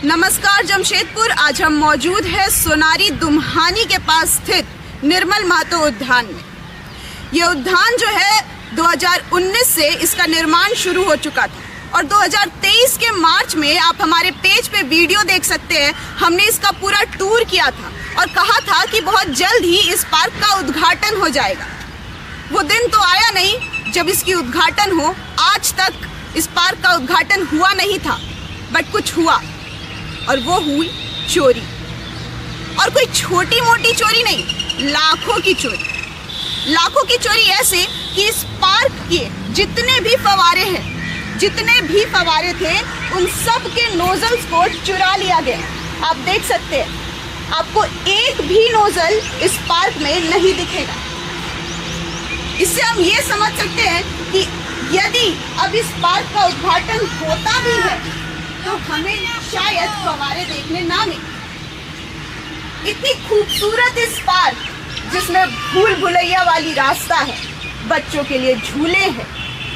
नमस्कार जमशेदपुर। आज हम मौजूद हैं सोनारी दुम्हानी के पास स्थित निर्मल महतो उद्यान में। ये उद्यान जो है 2019 से इसका निर्माण शुरू हो चुका था और 2023 के मार्च में आप हमारे पेज पे वीडियो देख सकते हैं। हमने इसका पूरा टूर किया था और कहा था कि बहुत जल्द ही इस पार्क का उद्घाटन हो जाएगा। वो दिन तो आया नहीं जब इसकी उद्घाटन हो। आज तक इस पार्क का उद्घाटन हुआ नहीं था, बट कुछ हुआ और वो हुई चोरी। और कोई छोटी मोटी चोरी नहीं, लाखों की चोरी। लाखों की चोरी ऐसे कि इस पार्क के जितने भी फवारे थे उन सब के नोजल्स को चुरा लिया गया। आप देख सकते हैं, आपको एक भी नोजल इस पार्क में नहीं दिखेगा। इससे हम ये समझ सकते हैं कि यदि अब इस पार्क का उद्घाटन होता भी है तो हमें शायद फव्वारे देखने ना मिले। इतनी खूबसूरत इस पार्क, जिसमें भूल भुलैया वाली रास्ता है, बच्चों के लिए झूले हैं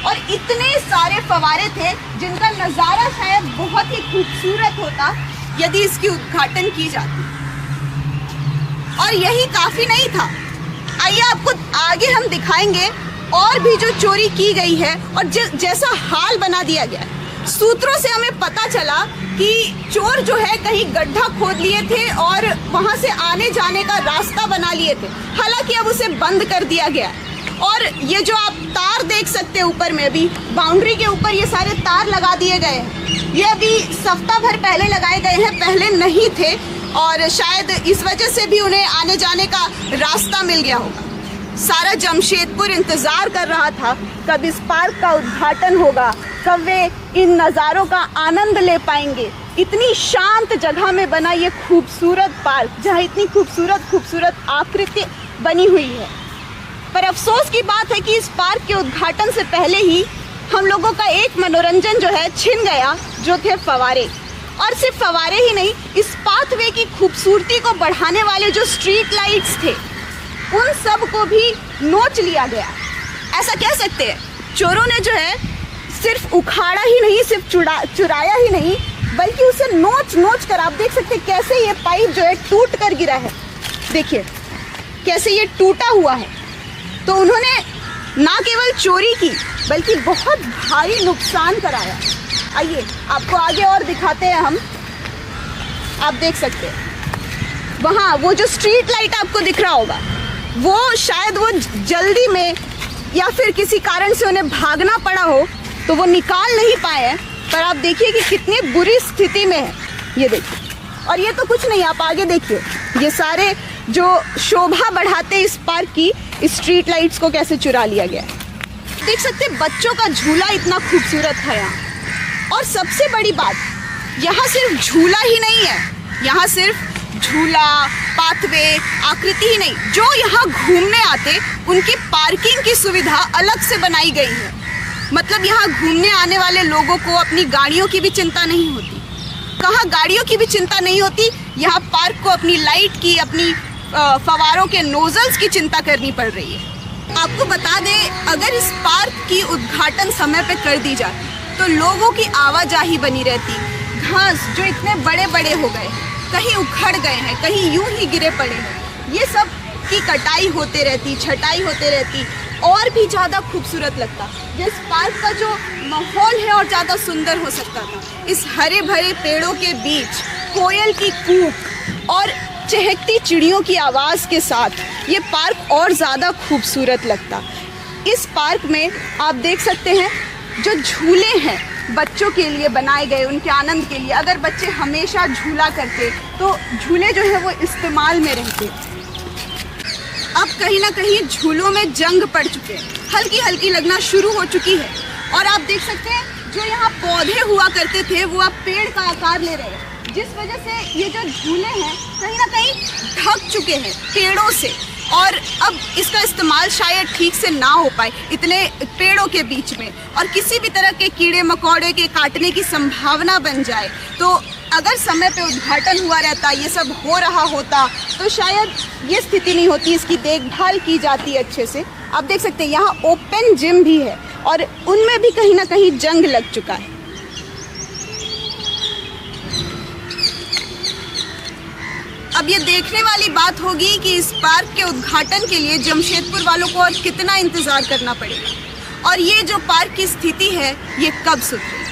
और इतने सारे फव्वारे थे जिनका नज़ारा शायद बहुत ही खूबसूरत होता यदि इसकी उद्घाटन की जाती। और यही काफ़ी नहीं था। आइए आपको आगे हम दिखाएंगे और भी जो चोरी की गई है और जैसा हाल बना दिया गया है। सूत्रों से हमें पता चला कि चोर जो है कहीं गड्ढा खोद लिए थे और वहां से आने जाने का रास्ता बना लिए थे। हालांकि अब उसे बंद कर दिया गया। और ये जो आप तार देख सकते हैं ऊपर में, अभी बाउंड्री के ऊपर ये सारे तार लगा दिए गए हैं। ये अभी सप्ताह भर पहले लगाए गए हैं, पहले नहीं थे और शायद इस वजह से भी उन्हें आने जाने का रास्ता मिल गया होगा। सारा जमशेदपुर इंतज़ार कर रहा था कब इस पार्क का उद्घाटन होगा, कब वे इन नज़ारों का आनंद ले पाएंगे। इतनी शांत जगह में बना ये खूबसूरत पार्क, जहाँ इतनी खूबसूरत आकृति बनी हुई है। पर अफसोस की बात है कि इस पार्क के उद्घाटन से पहले ही हम लोगों का एक मनोरंजन जो है छिन गया, जो थे फव्वारे। और सिर्फ फव्वारे ही नहीं, इस पाथवे की खूबसूरती को बढ़ाने वाले जो स्ट्रीट लाइट्स थे उन सब को भी नोच लिया गया। ऐसा कह सकते हैं, चोरों ने जो है सिर्फ उखाड़ा ही नहीं, सिर्फ चुराया ही नहीं, बल्कि उसे नोच कर, आप देख सकते हैं कैसे ये पाइप जो है टूट कर गिरा है। देखिए कैसे ये टूटा हुआ है। तो उन्होंने ना केवल चोरी की बल्कि बहुत भारी नुकसान कराया। आइए आपको आगे और दिखाते हैं हम। आप देख सकते हैं वहाँ वो जो स्ट्रीट लाइट आपको दिख रहा होगा, वो शायद वो जल्दी में या फिर किसी कारण से उन्हें भागना पड़ा हो तो वो निकाल नहीं पाए हैं। पर आप देखिए कि कितनी बुरी स्थिति में है। ये देखिए, और ये तो कुछ नहीं, आप आगे देखिए, ये सारे जो शोभा बढ़ाते इस पार्क की स्ट्रीट लाइट्स को कैसे चुरा लिया गया है। देख सकते हैं बच्चों का झूला इतना खूबसूरत है यहाँ। और सबसे बड़ी बात, यहाँ सिर्फ झूला ही नहीं है, यहाँ सिर्फ झूला, पाथवे, आकृति ही नहीं, जो यहाँ घूमने आते उनकी पार्किंग की सुविधा अलग से बनाई गई है। मतलब यहाँ घूमने आने वाले लोगों को अपनी गाड़ियों की भी चिंता नहीं होती। कहाँ गाड़ियों की भी चिंता नहीं होती, यहाँ पार्क को अपनी लाइट की, अपनी फव्वारों के नोजल्स की चिंता करनी पड़ रही है। आपको बता दें, अगर इस पार्क की उद्घाटन समय पे कर दी जाती तो लोगों की आवाजाही बनी रहती। घास जो इतने बड़े बड़े हो गए, कहीं उखड़ गए हैं, कहीं यूं ही गिरे पड़े हैं, ये सब की कटाई होते रहती, छटाई होते रहती, और भी ज़्यादा खूबसूरत लगता। इस पार्क का जो माहौल है और ज़्यादा सुंदर हो सकता था। इस हरे भरे पेड़ों के बीच कोयल की कूक और चहकती चिड़ियों की आवाज़ के साथ ये पार्क और ज़्यादा खूबसूरत लगता। इस पार्क में आप देख सकते हैं जो झूले हैं बच्चों के लिए बनाए गए, उनके आनंद के लिए। अगर बच्चे हमेशा झूला करते तो झूले जो है वो इस्तेमाल में रहते। अब कहीं ना कहीं झूलों में जंग पड़ चुके हैं, हल्की हल्की लगना शुरू हो चुकी है। और आप देख सकते हैं जो यहाँ पौधे हुआ करते थे वो अब पेड़ का आकार ले रहे हैं, जिस वजह से ये जो झूले हैं कहीं ना कहीं ढक चुके हैं पेड़ों से। और अब इसका इस्तेमाल शायद ठीक से ना हो पाए इतने पेड़ों के बीच में, और किसी भी तरह के कीड़े मकोड़े के काटने की संभावना बन जाए। तो अगर समय पे उद्घाटन हुआ रहता, ये सब हो रहा होता, तो शायद ये स्थिति नहीं होती। इसकी देखभाल की जाती है अच्छे से। आप देख सकते हैं यहाँ ओपन जिम भी है और उनमें भी कहीं ना कहीं जंग लग चुका है। अब ये देखने वाली बात होगी कि इस पार्क के उद्घाटन के लिए जमशेदपुर वालों को और कितना इंतज़ार करना पड़ेगा और ये जो पार्क की स्थिति है ये कब सुधरेगी।